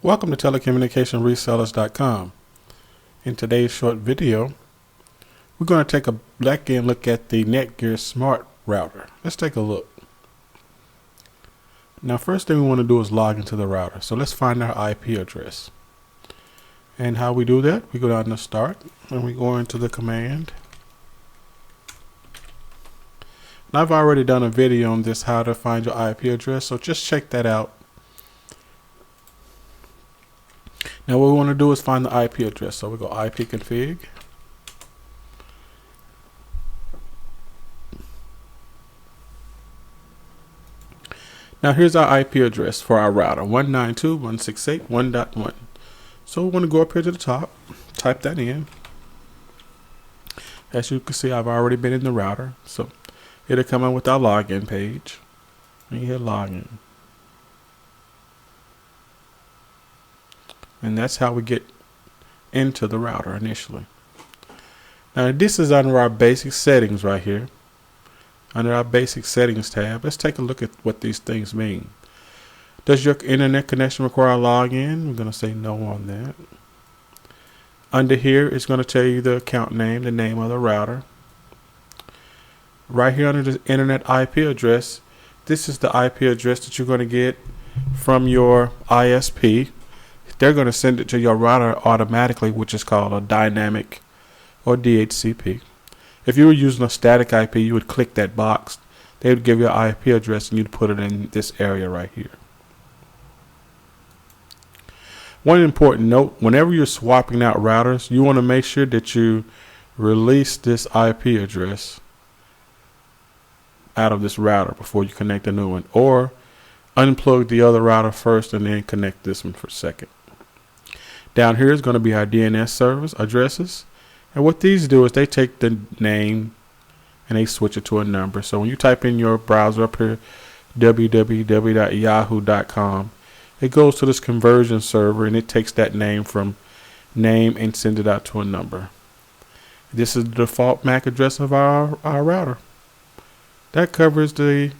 Welcome to telecommunicationresellers.com. In today's short video, we're going to take a back-end look at the Netgear Smart Router. Let's take a look. Now, first thing we want to do is log into the router. So let's find our IP address. And how we do that, we go down to Start and we go into the command. Now, I've already done a video on this, how to find your IP address, so just check that out. Now what we want to do is find the IP address. So we go ipconfig. Now here's our IP address for our router, 192.168.1.1. So we want to go up here to the top, type that in. As you can see, I've already been in the router. So it'll come up with our login page. And you hit login. And that's how we get into the router initially. Now this is under our basic settings right here. Under our basic settings tab, let's take a look at what these things mean. Does your internet connection require a login? We're going to say no on that. Under here, it's going to tell you the account name, the name of the router. Right here under the internet IP address, this is the IP address that you're going to get from your ISP. They're going to send it to your router automatically, which is called a dynamic or DHCP. If you were using a static IP, you would click that box. They would give you an IP address and you'd put it in this area right here. One important note, whenever you're swapping out routers, you want to make sure that you release this IP address out of this router before you connect a new one, or unplug the other router first and then connect this one for a second. Down here is going to be our DNS service addresses. And what these do is they take the name and they switch it to a number. So when you type in your browser up here, www.yahoo.com, it goes to this conversion server and it takes that name from name and sends it out to a number. This is the default MAC address of our router. That covers the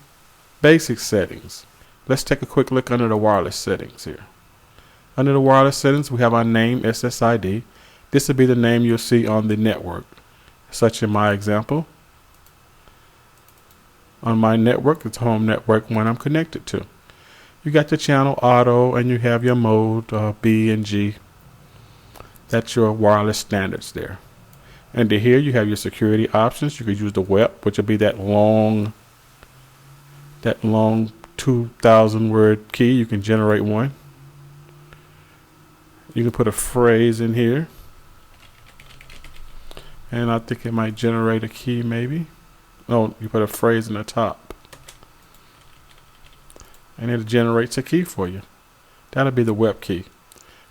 basic settings. Let's take a quick look under the wireless settings here. Under the wireless settings, we have our name, SSID. This will be the name you'll see on the network. Such in my example. On my network, it's home network one I'm connected to. You got the channel auto and you have your mode B and G. That's your wireless standards there. Under here, you have your security options. You could use the web, which will be that long 2,000 word key. You can generate one. You can put a phrase in here. And I think it might generate a key maybe. Oh, you put a phrase in the top. And it generates a key for you. That'll be the web key.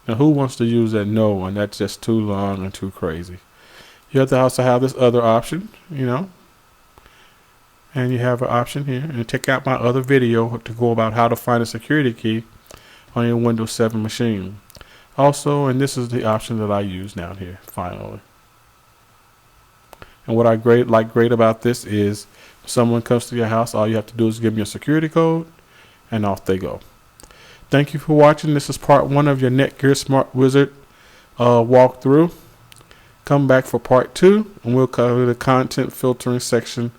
Now who wants to use that no one? That's just too long and too crazy. You have to also have this other option, and you have an option here. And check out my other video to go about how to find a security key on your Windows 7 machine. Also, and this is the option that I use down here, finally. And what I like great about this is if someone comes to your house, all you have to do is give them your security code and off they go. Thank you for watching. This is part 1 of your Netgear Smart Wizard walkthrough. Come back for part 2 and we'll cover the content filtering section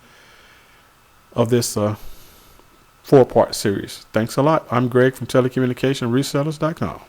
of this 4-part series. Thanks a lot. I'm Greg from telecommunicationresellers.com.